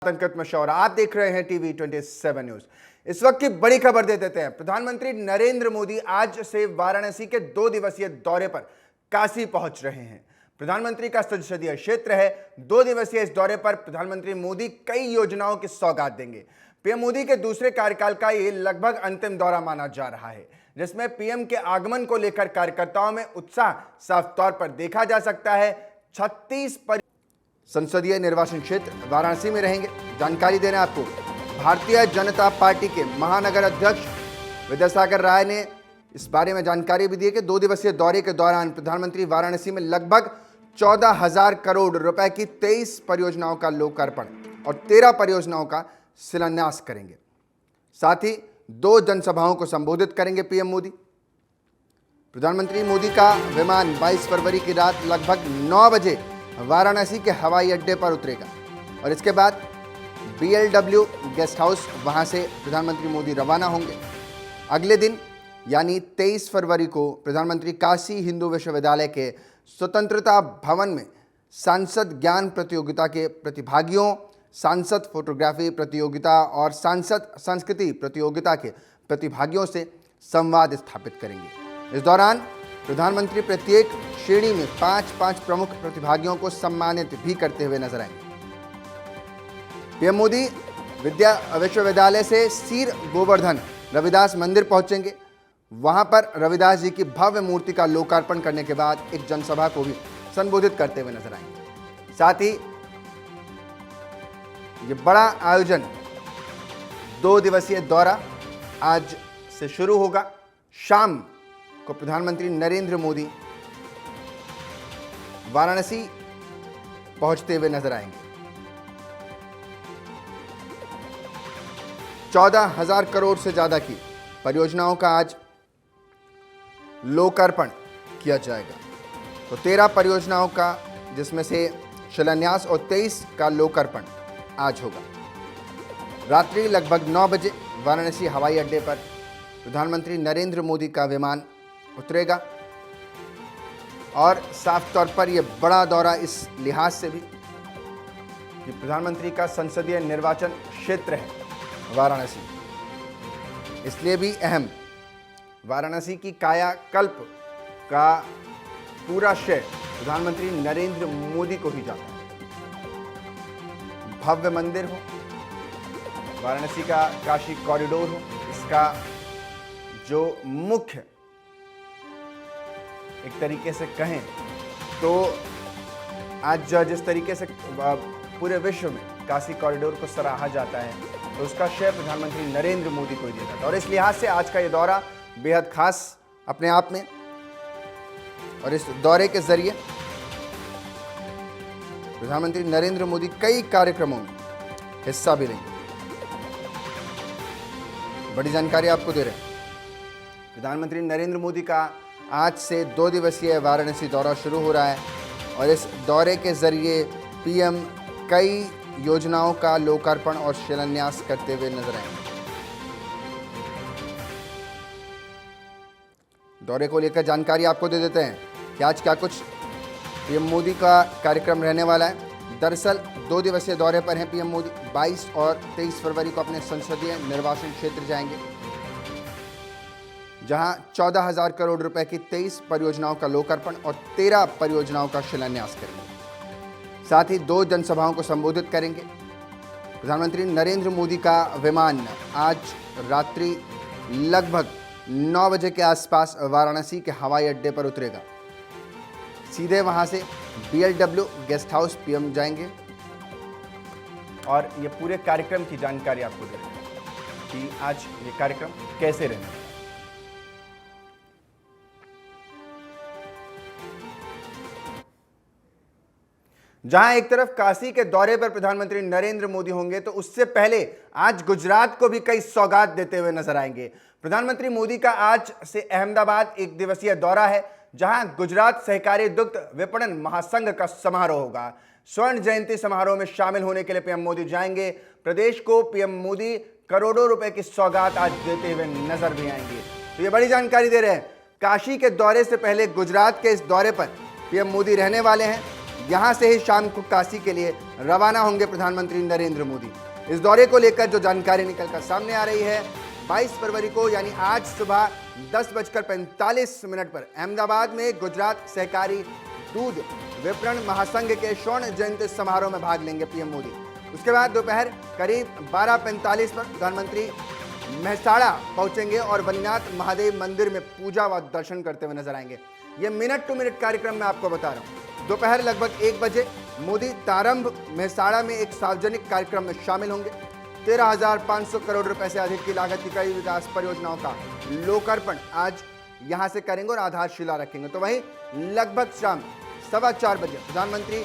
अंकित मिश्रा और आप देख रहे हैं टीवी 27 न्यूज। इस वक्त की बड़ी खबर दे देते हैं। प्रधानमंत्री नरेंद्र मोदी आज से वाराणसी के 2 दिवसीय दौरे पर काशी पहुंच रहे हैं। प्रधानमंत्री का संसदीय क्षेत्र है। 2 दिवसीय इस दौरे पर प्रधानमंत्री मोदी कई योजनाओं की सौगात देंगे। पीएम मोदी के दूसरे कार्यकाल का ये लगभग अंतिम दौरा माना जा रहा है, जिसमें पीएम के आगमन को लेकर कार्यकर्ताओं में उत्साह साफ तौर पर देखा जा सकता है। 36 संसदीय निर्वाचन क्षेत्र वाराणसी में रहेंगे। जानकारी देना आपको, भारतीय जनता पार्टी के महानगर अध्यक्ष विद्यासागर राय ने इस बारे में जानकारी भी दी है कि 2 दिवसीय दौरे के दौरान प्रधानमंत्री वाराणसी में लगभग 14,000 करोड़ रुपए की 23 परियोजनाओं का लोकार्पण और 13 परियोजनाओं का शिलान्यास करेंगे। साथ ही 2 जनसभाओं को संबोधित करेंगे पीएम मोदी। प्रधानमंत्री मोदी का विमान 22 फरवरी की रात लगभग 9 बजे वाराणसी के हवाई अड्डे पर उतरेगा और इसके बाद BLW गेस्ट हाउस वहां से प्रधानमंत्री मोदी रवाना होंगे। अगले दिन यानी 23 फरवरी को प्रधानमंत्री काशी हिंदू विश्वविद्यालय के स्वतंत्रता भवन में सांसद ज्ञान प्रतियोगिता के प्रतिभागियों, सांसद फोटोग्राफी प्रतियोगिता और सांसद संस्कृति प्रतियोगिता के प्रतिभागियों से संवाद स्थापित करेंगे। इस दौरान प्रधानमंत्री प्रत्येक श्रेणी में 5-5 प्रमुख प्रतिभागियों को सम्मानित भी करते हुए नजर आएंगे। पीएम मोदी विश्वविद्यालय से सीर गोवर्धन रविदास मंदिर पहुंचेंगे। वहां पर रविदास जी की भव्य मूर्ति का लोकार्पण करने के बाद एक जनसभा को भी संबोधित करते हुए नजर आएंगे। साथ ही ये बड़ा आयोजन 2 दिवसीय दौरा आज से शुरू होगा। शाम को प्रधानमंत्री नरेंद्र मोदी वाराणसी पहुंचते हुए नजर आएंगे। 14,000 करोड़ से ज्यादा की परियोजनाओं का आज लोकार्पण किया जाएगा। तो 13 परियोजनाओं का, जिसमें से शिलान्यास और 23 का लोकार्पण आज होगा। रात्रि लगभग 9 बजे वाराणसी हवाई अड्डे पर प्रधानमंत्री नरेंद्र मोदी का विमान उतरेगा और साफ तौर पर यह बड़ा दौरा इस लिहाज से भी कि प्रधानमंत्री का संसदीय निर्वाचन क्षेत्र है वाराणसी, इसलिए भी अहम। वाराणसी की कायाकल्प का पूरा श्रेय प्रधानमंत्री नरेंद्र मोदी को ही जाता है। भव्य मंदिर हो, वाराणसी का काशी कॉरिडोर हो, इसका जो मुख्य एक तरीके से कहें तो आज जिस तरीके से पूरे विश्व में काशी कॉरिडोर को सराहा जाता है, तो उसका श्रेय प्रधानमंत्री नरेंद्र मोदी को ही दिया जाता है। और इस लिहाज से आज का ये दौरा बेहद खास अपने आप में, और इस दौरे के जरिए प्रधानमंत्री नरेंद्र मोदी कई कार्यक्रमों में हिस्सा भी लेंगे। बड़ी जानकारी आपको दे रहे हैं। प्रधानमंत्री नरेंद्र मोदी का आज से 2 दिवसीय वाराणसी दौरा शुरू हो रहा है और इस दौरे के जरिए पीएम कई योजनाओं का लोकार्पण और शिलान्यास करते हुए नजर आएंगे। दौरे को लेकर जानकारी आपको दे देते हैं कि आज क्या कुछ पीएम मोदी का कार्यक्रम रहने वाला है। दरअसल 2 दिवसीय दौरे पर हैं पीएम मोदी। 22 और 23 फरवरी को अपने संसदीय निर्वाचन क्षेत्र जाएंगे, जहां 14,000 करोड़ रुपए की 23 परियोजनाओं का लोकार्पण और 13 परियोजनाओं का शिलान्यास करेंगे। साथ ही 2 जनसभाओं को संबोधित करेंगे। प्रधानमंत्री नरेंद्र मोदी का विमान आज रात्रि लगभग 9 बजे के आसपास वाराणसी के हवाई अड्डे पर उतरेगा। सीधे वहां से BLW गेस्ट हाउस पीएम जाएंगे और ये पूरे कार्यक्रम की जानकारी आपको दे रहे हैं कि आज ये कार्यक्रम कैसे रहने वाला है। जहां एक तरफ काशी के दौरे पर प्रधानमंत्री नरेंद्र मोदी होंगे, तो उससे पहले आज गुजरात को भी कई सौगात देते हुए नजर आएंगे। प्रधानमंत्री मोदी का आज से अहमदाबाद 1 दिवसीय दौरा है, जहां गुजरात सहकारी दुग्ध विपणन महासंघ का समारोह होगा। स्वर्ण जयंती समारोह में शामिल होने के लिए पीएम मोदी जाएंगे। प्रदेश को पीएम मोदी करोड़ों रुपए की सौगात आज देते हुए नजर भी आएंगे। तो ये बड़ी जानकारी दे रहे हैं। काशी के दौरे से पहले गुजरात के इस दौरे पर पीएम मोदी रहने वाले हैं। यहां से ही शाम को काशी के लिए रवाना होंगे प्रधानमंत्री नरेंद्र मोदी। इस दौरे को लेकर जो जानकारी निकलकर सामने आ रही है, 22 फरवरी को यानी आज सुबह 10:45 पर अहमदाबाद में गुजरात सहकारी दूध विपणन महासंघ के स्वर्ण जयंती समारोह में भाग लेंगे पीएम मोदी। उसके बाद दोपहर करीब 12:45 पर प्रधानमंत्री मेहसाड़ा पहुंचेंगे और बनीनाथ महादेव मंदिर में पूजा व दर्शन करते हुए नजर आएंगे। ये मिनट टू मिनट कार्यक्रम मैं आपको बता रहा हूं। दोपहर लगभग 1 बजे मोदी तारंभ मेहसाड़ा में एक सार्वजनिक कार्यक्रम में शामिल होंगे। 13,500 करोड़ रुपए से अधिक की लागत की कई विकास परियोजनाओं का लोकार्पण आज यहां से करेंगे और आधारशिला रखेंगे। तो वहीं लगभग शाम 4:15 बजे प्रधानमंत्री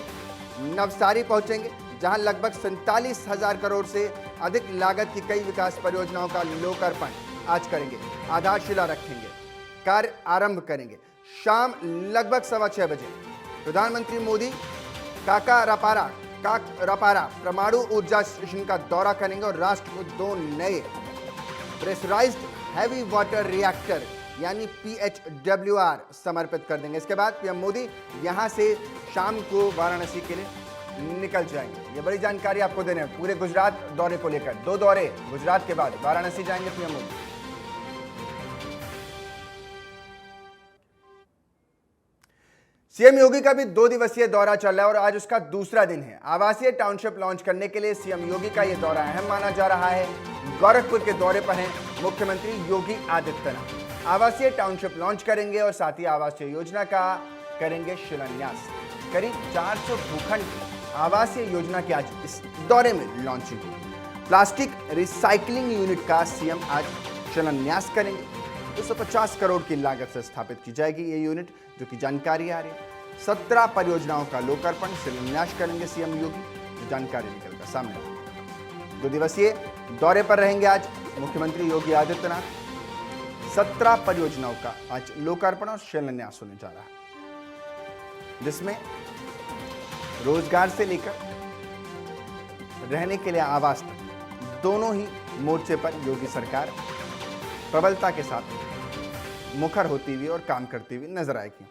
नवसारी पहुंचेंगे, जहां लगभग 47,000 करोड़ से अधिक लागत की कई विकास परियोजनाओं का लोकार्पण आज करेंगे, आधारशिला रखेंगे, कार्य आरंभ करेंगे। शाम लगभग 6:15 बजे प्रधानमंत्री मोदी काकरापारा परमाणु ऊर्जा स्टेशन का दौरा करेंगे और राष्ट्र को 2 नए प्रेशराइज्ड हैवी वाटर रिएक्टर यानी PHWR समर्पित कर देंगे। इसके बाद पीएम मोदी यहां से शाम को वाराणसी के लिए निकल जाएंगे। ये बड़ी जानकारी आपको देने हैं पूरे गुजरात दौरे को लेकर। 2 दौरे गुजरात के बाद वाराणसी जाएंगे पीएम मोदी। सीएम योगी का भी 2 दिवसीय दौरा चल रहा है और आज उसका दूसरा दिन है। आवासीय टाउनशिप लॉन्च करने के लिए सीएम योगी का यह दौरा अहम माना जा रहा है। गोरखपुर के दौरे पर हैं मुख्यमंत्री योगी आदित्यनाथ। आवासीय टाउनशिप लॉन्च करेंगे और साथ ही आवासीय योजना का करेंगे शिलान्यास। करीब 400 भूखंड आवासीय योजना की आज इस दौरे में लॉन्चिंग होगी। प्लास्टिक रिसाइकलिंग यूनिट का सीएम आज शिलान्यास करेंगे। 250 करोड़ की लागत से स्थापित की जाएगी ये यूनिट, जो कि जानकारी आ रही है। 17 परियोजनाओं का लोकार्पण शिलान्यास करेंगे सीएम योगी, जो जानकारी निकलकर सामने आई। 2 दिवसीय दौरे पर रहेंगे आज मुख्यमंत्री योगी आदित्यनाथ। 17 परियोजनाओं का आज लोकार्पण और शिलान्यास होने जा रहा है, जिसमें रोजगार से लेकर रहने के लिए आवास तक दोनों ही मोर्चे पर योगी सरकार प्रबलता के साथ मुखर होती हुई और काम करती हुई नजर आएगी।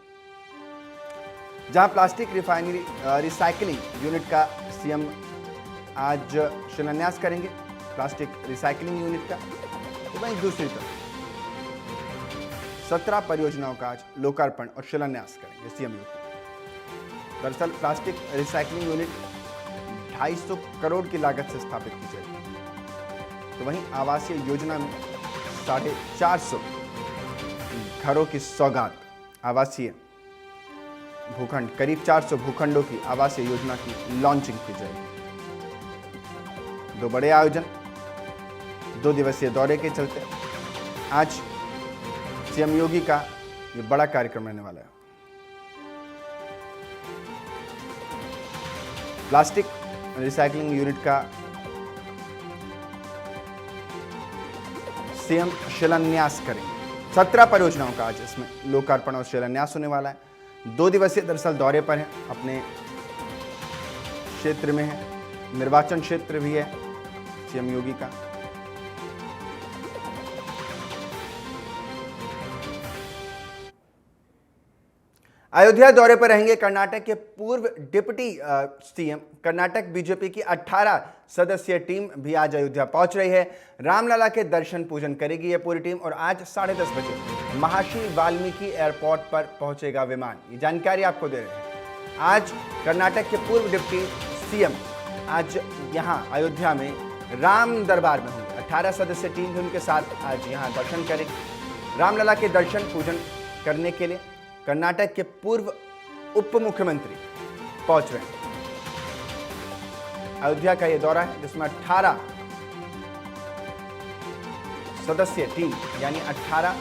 जहां प्लास्टिक रिसाइकलिंग यूनिट का सीएम आज शिलान्यास करेंगे, प्लास्टिक रिसाइकलिंग यूनिट का, तो वहीं दूसरी तरफ 17 परियोजनाओं का आज लोकार्पण और शिलान्यास करेंगे सीएम योगी। दरअसल प्लास्टिक रिसाइकलिंग यूनिट 250 करोड़ की लागत से स्थापित की जाएगी। तो वहीं आवासीय योजना में 450 घरों की सौगात, आवासीय भूखंड, करीब 400 भूखंडों की आवासीय योजना की लॉन्चिंग की जाएगी। 2 बड़े आयोजन 2 दिवसीय दौरे के चलते आज सीएम योगी का ये बड़ा कार्यक्रम रहने वाला है। प्लास्टिक रिसाइकलिंग यूनिट का सीएम शिलान्यास करेंगे। 17 परियोजनाओं का आज इसमें लोकार्पण और शिलान्यास होने वाला है। 2 दिवसीय दरअसल दौरे पर है, अपने क्षेत्र में है, निर्वाचन क्षेत्र भी है सीएम योगी का। अयोध्या दौरे पर रहेंगे कर्नाटक के पूर्व डिप्टी सीएम। कर्नाटक बीजेपी की 18 सदस्यीय टीम भी आज अयोध्या पहुंच रही है। रामलला के दर्शन पूजन करेगी यह पूरी टीम और आज 10:30 बजे महर्षि वाल्मीकि एयरपोर्ट पर पहुंचेगा विमान। ये जानकारी आपको दे रहे हैं। आज कर्नाटक के पूर्व डिप्टी सीएम आज यहां अयोध्या में राम दरबार में होंगे। 18 सदस्यीय टीम भी उनके साथ आज यहां दर्शन करेगी। रामलला के दर्शन पूजन करने के लिए कर्नाटक के पूर्व उप मुख्यमंत्री पहुंच रहे हैं। अयोध्या का यह दौरा है जिसमें 18 सदस्यीय टीम यानी 18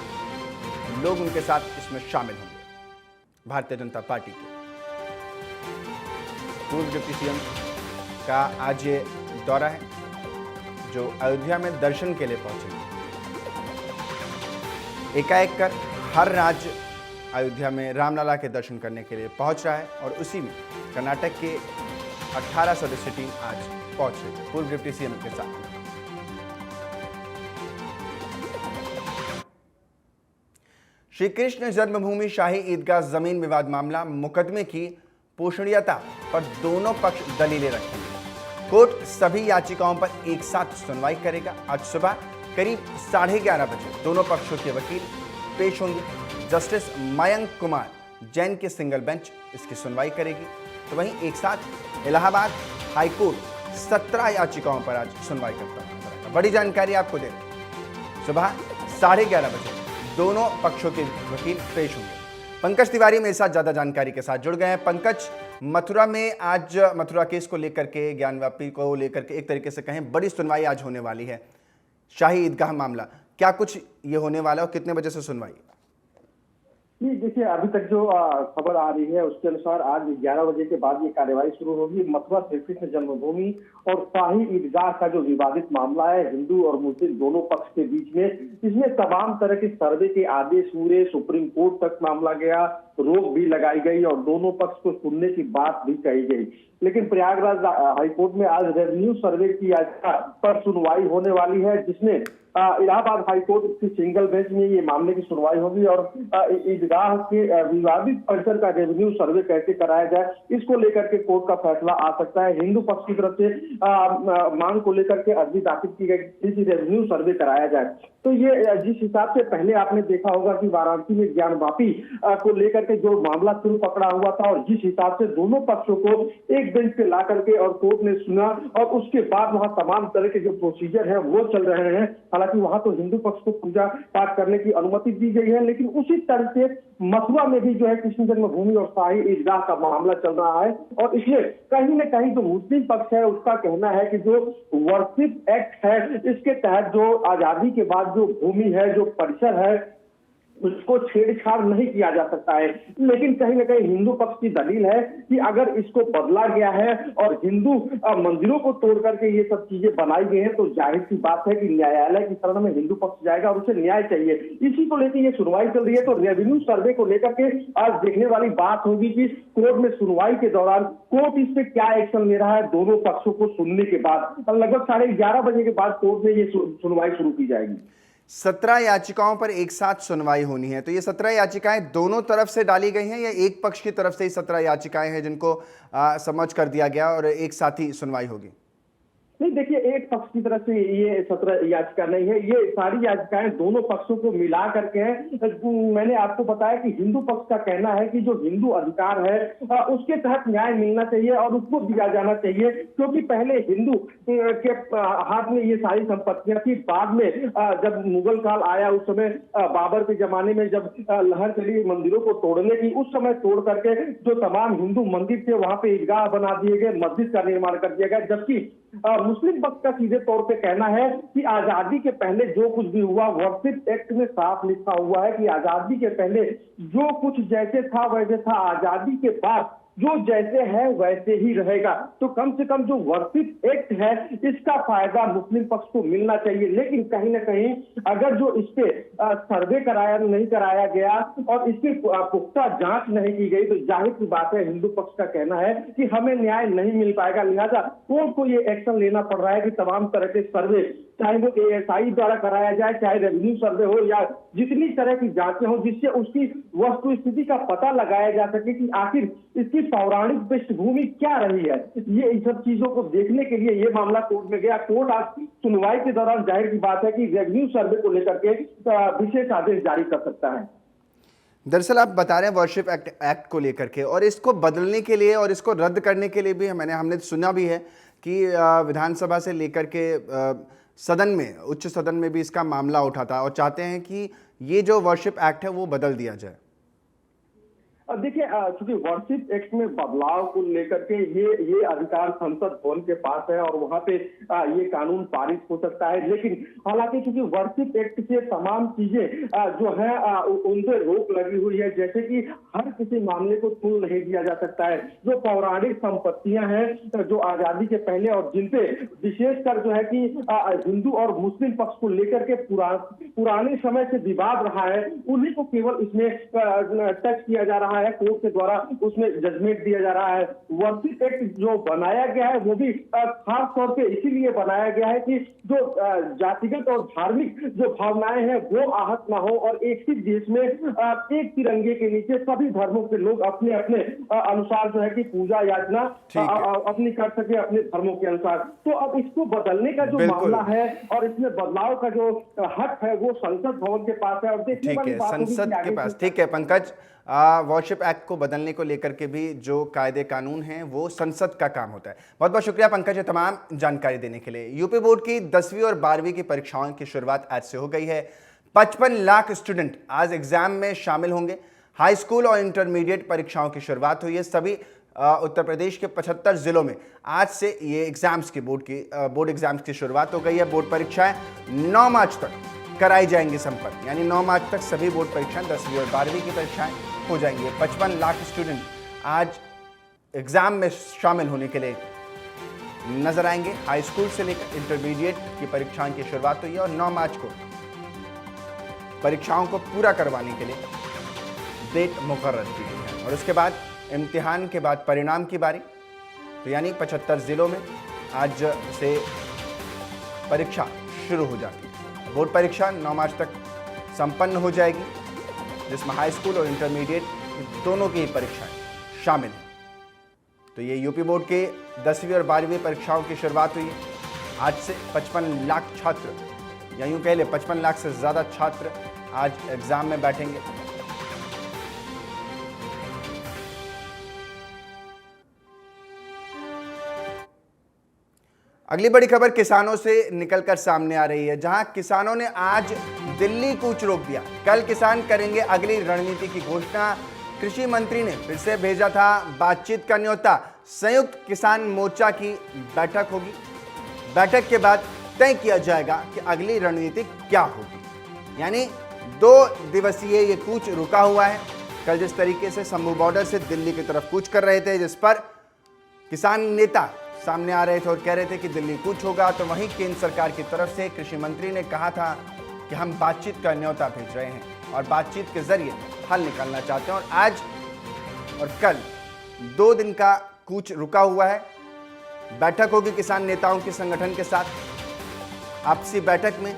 लोग उनके साथ इसमें शामिल होंगे। भारतीय जनता पार्टी के पूर्व डिप्टी सीएम का आज ये दौरा है, जो अयोध्या में दर्शन के लिए पहुंचेंगे। एकाएक कर हर राज्य अयोध्या में रामलला के दर्शन करने के लिए पहुंच रहा है और उसी में कर्नाटक के 18 सदस्यीय टीम आज पहुंच रही है पूर्व डिप्टी सीएम के साथ। श्री कृष्ण जन्मभूमि शाही ईदगाह जमीन विवाद मामला मुकदमे की पोषणीयता पर दोनों पक्ष दलीलें रखेंगे। कोर्ट सभी याचिकाओं पर एक साथ सुनवाई करेगा। आज सुबह करीब 11:30 बजे दोनों पक्षों के वकील पेश होंगे। जस्टिस मयंक कुमार जैन की सिंगल बेंच इसकी सुनवाई करेगी। तो वहीं एक साथ इलाहाबाद हाईकोर्ट 17 याचिकाओं पर आज सुनवाई करता है। बड़ी जानकारी आपको दे सुबह 11:30 बजे दोनों पक्षों के वकील पेश होंगे। पंकज तिवारी मेरे साथ ज्यादा जानकारी के साथ जुड़ गए हैं। पंकज, मथुरा में आज मथुरा केस को लेकर के, ज्ञानवापी को लेकर के एक तरीके से कहें बड़ी सुनवाई आज होने वाली है। शाही ईदगाह मामला, क्या कुछ ये होने वाला है और कितने बजे से सुनवाई? जी देखिए, अभी तक जो खबर आ रही है उसके अनुसार आज 11 बजे के बाद ये कार्यवाही शुरू होगी। मथुरा श्री कृष्ण जन्मभूमि और शाही ईदगाह का जो विवादित मामला है हिंदू और मुस्लिम दोनों पक्ष के बीच में, इसमें तमाम तरह के सर्वे के आदेश हुए, सुप्रीम कोर्ट तक मामला गया, रोक भी लगाई गई और दोनों पक्ष को सुनने की बात भी कही गई। लेकिन प्रयागराज हाईकोर्ट में आज रेवेन्यू सर्वे की याचिका पर सुनवाई होने वाली है, जिसमें इलाहाबाद हाईकोर्ट की सिंगल बेंच में ये मामले की सुनवाई होगी और ईदगाह के विवादित परिसर का रेवेन्यू सर्वे कैसे कराया जाए, इसको लेकर के कोर्ट का फैसला आ सकता है। हिंदू पक्ष की तरफ से मांग को लेकर के अर्जी दाखिल की गई कि रेवेन्यू सर्वे कराया जाए। तो ये जिस हिसाब से पहले आपने देखा होगा कि वाराणसी में ज्ञानवापी को लेकर के जो मामला फिर पकड़ा हुआ था और जिस हिसाब से दोनों पक्षों को एक बेंच पे ला करके और कोर्ट ने सुना और उसके बाद वहां तमाम तरह के जो प्रोसीजर है वो चल रहे हैं। हालांकि वहां तो हिंदू पक्ष को पूजा पाठ करने की अनुमति दी गई है, लेकिन उसी तरह से मथुरा में भी जो है कृष्ण जन्मभूमि और शाही ईदगाह का मामला चल रहा है और इसलिए कहीं न कहीं जो मुस्लिम पक्ष है उसका कहना है कि जो वर्शिप एक्ट है इसके तहत जो आजादी के बाद जो भूमि है, जो परिसर है, उसको छेड़छाड़ नहीं किया जा सकता है। लेकिन कहीं ना कहीं हिंदू पक्ष की दलील है कि अगर इसको बदला गया है और हिंदू मंदिरों को तोड़ करके ये सब चीजें बनाई गई हैं तो जाहिर सी बात है कि न्यायालय की शरण में हिंदू पक्ष जाएगा और उसे न्याय चाहिए। इसी को लेकर ये सुनवाई चल रही है। तो रेवेन्यू सर्वे को लेकर के आज देखने वाली बात होगी कि कोर्ट में सुनवाई के दौरान कोर्ट इस पे क्या एक्शन ले रहा है। दोनों पक्षों को सुनने के बाद लगभग 11:30 बजे के बाद कोर्ट में ये सुनवाई शुरू की जाएगी। 17 याचिकाओं पर एक साथ सुनवाई होनी है, तो ये 17 याचिकाएं दोनों तरफ से डाली गई हैं या एक पक्ष की तरफ से ही 17 याचिकाएं हैं जिनको समझ कर दिया गया और एक साथ ही सुनवाई होगी? नहीं, देखिए, एक पक्ष की तरफ से ये 17 याचिका नहीं है, ये सारी याचिकाएं दोनों पक्षों को मिला करके हैं। मैंने आपको बताया कि हिंदू पक्ष का कहना है कि जो हिंदू अधिकार है उसके तहत न्याय मिलना चाहिए और उसको दिया जाना चाहिए, क्योंकि पहले हिंदू के हाथ में ये सारी संपत्तियां थी। बाद में जब मुगल काल आया उस समय बाबर के जमाने में जब लहर चली मंदिरों को तोड़ने की, उस समय तोड़ करके जो तमाम हिंदू मंदिर थे वहां पे ईदगाह बना दिए गए, मस्जिद का निर्माण कर दिया गया। जबकि मुस्लिम पक्ष का सीधे तौर पे कहना है कि आजादी के पहले जो कुछ भी हुआ, वर्शिप एक्ट में साफ लिखा हुआ है कि आजादी के पहले जो कुछ जैसे था वैसे था, आजादी के बाद जो जैसे है वैसे ही रहेगा। तो कम से कम जो वर्शिप एक्ट है इसका फायदा मुस्लिम पक्ष को मिलना चाहिए। लेकिन कहीं ना कहीं अगर जो इस पे सर्वे नहीं कराया गया और इसकी पुख्ता जांच नहीं की गई तो जाहिर सी बात है हिंदू पक्ष का कहना है कि हमें न्याय नहीं मिल पाएगा। लिहाजा कोर्ट को ये एक्शन लेना पड़ रहा है कि तमाम तरह के सर्वे, चाहे वो ASI द्वारा कराया जाए, चाहे रेवेन्यू सर्वे हो या जितनी तरह की जांचें हो, जिससे उसकी वस्तु स्थिति का पता लगाया जा सके कि आखिर इसकी पौराणिक पृष्ठभूमि क्या रही है। ये इन सब चीजों को देखने के लिए ये मामला कोर्ट में गया। कोर्ट आज सुनवाई के दौरान जाहिर की बात है कि रेवेन्यू सर्वे को लेकर के विशेष आदेश जारी कर सकता है। दरअसल आप बता रहे हैं वर्शिप एक्ट को लेकर के, और इसको बदलने के लिए और इसको रद्द करने के लिए भी हमने सुना भी है कि विधानसभा से लेकर के सदन में, उच्च सदन में भी इसका मामला उठा था और चाहते हैं कि ये जो वर्शिप एक्ट है वो बदल दिया जाए। अब देखिए, चूंकि वर्शिप एक्ट में बदलाव को लेकर के ये अधिकार संसद भवन के पास है और वहां पे ये कानून पारित हो सकता है। लेकिन हालांकि चूंकि वर्शिप एक्ट से तमाम चीजें जो है उन पे रोक लगी हुई है, जैसे कि हर किसी मामले को छू नहीं दिया जा सकता है। जो पौराणिक संपत्तियां हैं जो आजादी के पहले और जिनपे विशेषकर जो है कि हिंदू और मुस्लिम पक्ष को लेकर के पुराने समय से विवाद रहा है, उन्हीं को केवल इसमें टच किया जा रहा है। कोर्ट के द्वारा उसमें जजमेंट दिया जा रहा है। वर्सिट एक्ट जो बनाया गया है वो भी खास तौर पे इसीलिए बनाया गया है कि जो जातिगत और धार्मिक जो भावनाएं हैं वो आहत ना हो और एक ही देश में एक तिरंगे के नीचे सभी धर्मों के लोग अपने अपने अनुसार जो है कि पूजा याचना अपनी कर सके अपने धर्मों के अनुसार। तो अब इसको बदलने का जो मामला है और इसमें बदलाव का जो हक है वो संसद भवन के पास है और देखने वाली बात होगी संसद के पास। ठीक है पंकज, वॉरशिप एक्ट को बदलने को लेकर के भी जो कायदे कानून हैं वो संसद का काम होता है। बहुत बहुत शुक्रिया पंकज, तमाम जानकारी देने के लिए। यूपी बोर्ड की 10वीं और 12वीं की परीक्षाओं की शुरुआत आज से हो गई है। 55 लाख स्टूडेंट आज एग्जाम में शामिल होंगे। हाई स्कूल और इंटरमीडिएट परीक्षाओं की शुरुआत हुई है। सभी उत्तर प्रदेश के 75 जिलों में आज से ये एग्जाम्स की बोर्ड एग्जाम्स की शुरुआत हो गई है। बोर्ड परीक्षाएं 9 मार्च तक कराई जाएंगी संपन्न, यानी 9 मार्च तक सभी बोर्ड परीक्षाएं 10वीं और 12वीं की परीक्षाएं हो जाएंगी। 55 लाख स्टूडेंट आज एग्जाम में शामिल होने के लिए नजर आएंगे। हाई स्कूल से लेकर इंटरमीडिएट की परीक्षाओं की शुरुआत हुई है और 9 मार्च को परीक्षाओं को पूरा करवाने के लिए डेट मुकर्रर की गई है। और उसके बाद इम्तिहान के बाद परिणाम की बारी, तो यानी 75 जिलों में आज से परीक्षा शुरू हो जाती है। बोर्ड परीक्षा 9 मार्च तक संपन्न हो जाएगी, जिसमें हाई स्कूल और इंटरमीडिएट दोनों की परीक्षाएं शामिल हैं। तो ये यूपी बोर्ड के 10वीं और 12वीं परीक्षाओं की शुरुआत हुई है। आज से 55 लाख छात्र, या यूं कह ले 55 लाख से ज़्यादा छात्र आज एग्जाम में बैठेंगे। अगली बड़ी खबर किसानों से निकलकर सामने आ रही है, जहां किसानों ने आज दिल्ली कूच रोक दिया। कल किसान करेंगे अगली रणनीति की घोषणा। कृषि मंत्री ने फिर से भेजा था बातचीत का न्योता। संयुक्त किसान मोर्चा की बैठक होगी। बैठक के बाद तय किया जाएगा कि अगली रणनीति क्या होगी। यानी 2 दिवसीय ये कूच रुका हुआ है। कल जिस तरीके से शंभू बॉर्डर से दिल्ली की तरफ कूच कर रहे थे, जिस पर किसान नेता सामने आ रहे थे और कह रहे थे कि दिल्ली कूच होगा, तो वहीं केंद्र सरकार की तरफ से कृषि मंत्री ने कहा था कि हम बातचीत का न्योता भेज रहे हैं और बातचीत के जरिए हल निकालना चाहते हैं। और आज और कल 2 दिन का कूच रुका हुआ है। बैठक होगी किसान नेताओं के संगठन के साथ। आपसी बैठक में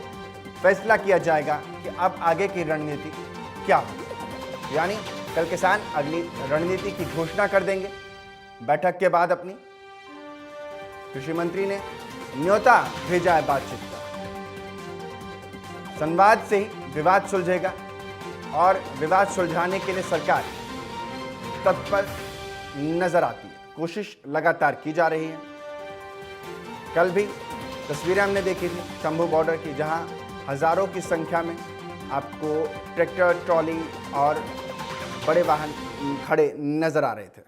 फैसला किया जाएगा कि अब आगे की रणनीति क्या होगी। यानी कल किसान अगली रणनीति की घोषणा कर देंगे। बैठक के बाद अपनी कृषि मंत्री ने न्योता भेजा है बातचीत का। संवाद से ही विवाद सुलझेगा और विवाद सुलझाने के लिए सरकार तत्पर नजर आती है। कोशिश लगातार की जा रही है। कल भी तस्वीरें हमने देखी थी शंभू बॉर्डर की, जहां हजारों की संख्या में आपको ट्रैक्टर, ट्रॉली और बड़े वाहन खड़े नजर आ रहे थे।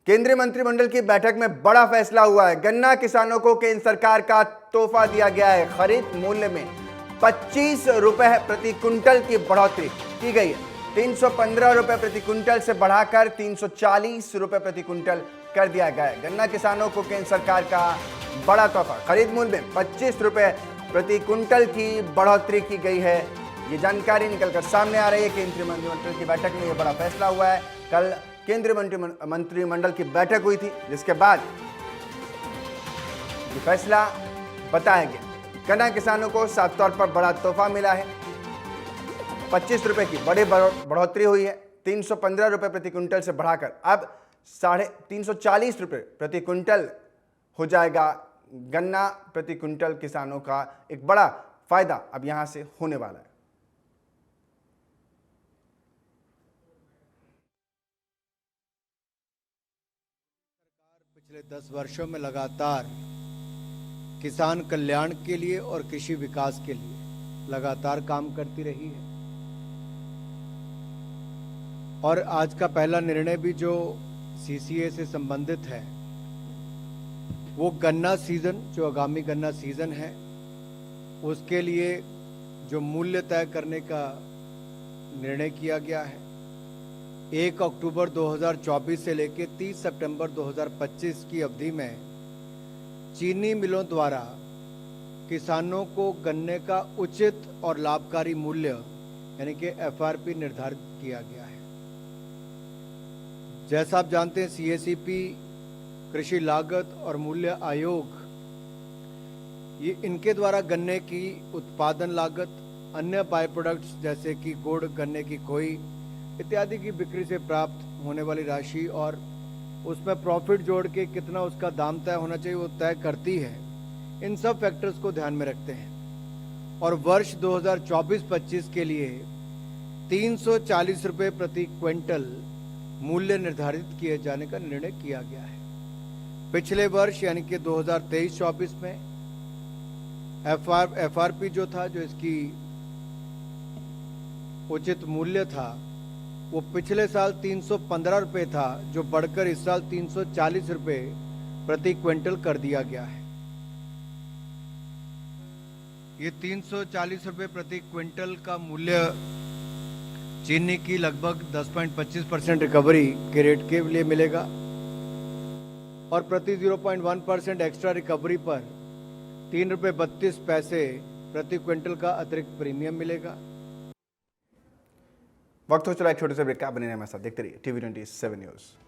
केंद्रीय मंत्रिमंडल की बैठक में बड़ा फैसला हुआ है। गन्ना किसानों को केंद्र सरकार का तोहफा दिया गया है। खरीद मूल्य में 25 रुपए प्रति कुंटल की बढ़ोतरी की गई है। 315 रुपए प्रति कुंटल से बढ़ाकर 340 रुपए प्रति कुंटल कर दिया गया है। गन्ना किसानों को केंद्र सरकार का बड़ा तोहफा। खरीद मूल्य में 25 रुपए प्रति कुंटल की बढ़ोतरी की गई है। ये जानकारी निकलकर सामने आ रही है। केंद्रीय मंत्रिमंडल की बैठक में यह बड़ा फैसला हुआ है। कल केंद्रीय मंत्रिमंडल की बैठक हुई थी, जिसके बाद ये फैसला बताया गया। गन्ना किसानों को साफ तौर पर बड़ा तोहफा मिला है। 25 रुपए की बड़ी बढ़ोतरी हुई है। 315 रुपए प्रति कुंटल से बढ़ाकर अब 340 रुपए प्रति कुंटल हो जाएगा। गन्ना प्रति कुंटल किसानों का एक बड़ा फायदा अब यहां से होने वाला है। पिछले 10 वर्षों में लगातार किसान कल्याण के लिए और कृषि विकास के लिए लगातार काम करती रही है। और आज का पहला निर्णय भी जो सीसीए से संबंधित है, वो गन्ना सीजन, जो आगामी गन्ना सीजन है, उसके लिए जो मूल्य तय करने का निर्णय किया गया है। 1 अक्टूबर 2024 से लेकर 30 सितंबर 2025 की अवधि में चीनी मिलों द्वारा किसानों को गन्ने का उचित और लाभकारी मूल्य यानी कि एफआरपी निर्धारित किया गया है। जैसा आप जानते हैं, सीएसीपी, कृषि लागत और मूल्य आयोग, ये इनके द्वारा गन्ने की उत्पादन लागत, अन्य बाय प्रोडक्ट्स जैसे कि गुड़, गन्ने की खोई इत्यादि की बिक्री से प्राप्त होने वाली राशि और उसमें प्रॉफिट जोड़ के कितना उसका दाम तय होना चाहिए वो तय करती है। इन सब फैक्टर्स को ध्यान में रखते हैं और वर्ष 2024-25 के लिए 340 रुपये प्रति क्विंटल मूल्य निर्धारित किए जाने का निर्णय किया गया है। पिछले वर्ष यानी कि 2023-24 में एफआरपी जो था, जो इसकी उचित मूल्य था, वो पिछले साल 315 रुपये था, जो बढ़कर इस साल 340 रुपये प्रति क्विंटल कर दिया गया है। ये 340 रुपये प्रति क्विंटल का मूल्य चीनी की लगभग 10.25% रिकवरी के रेट के लिए मिलेगा और प्रति 0.1% एक्स्ट्रा रिकवरी पर 3 रुपये 32 पैसे प्रति क्विंटल का अतिरिक्त प्रीमियम मिलेगा। वक्त हो चला एक छोटे से ब्रेक का। बने रहिए हमारे साथ, देखते रहिए TV 27 न्यूज़।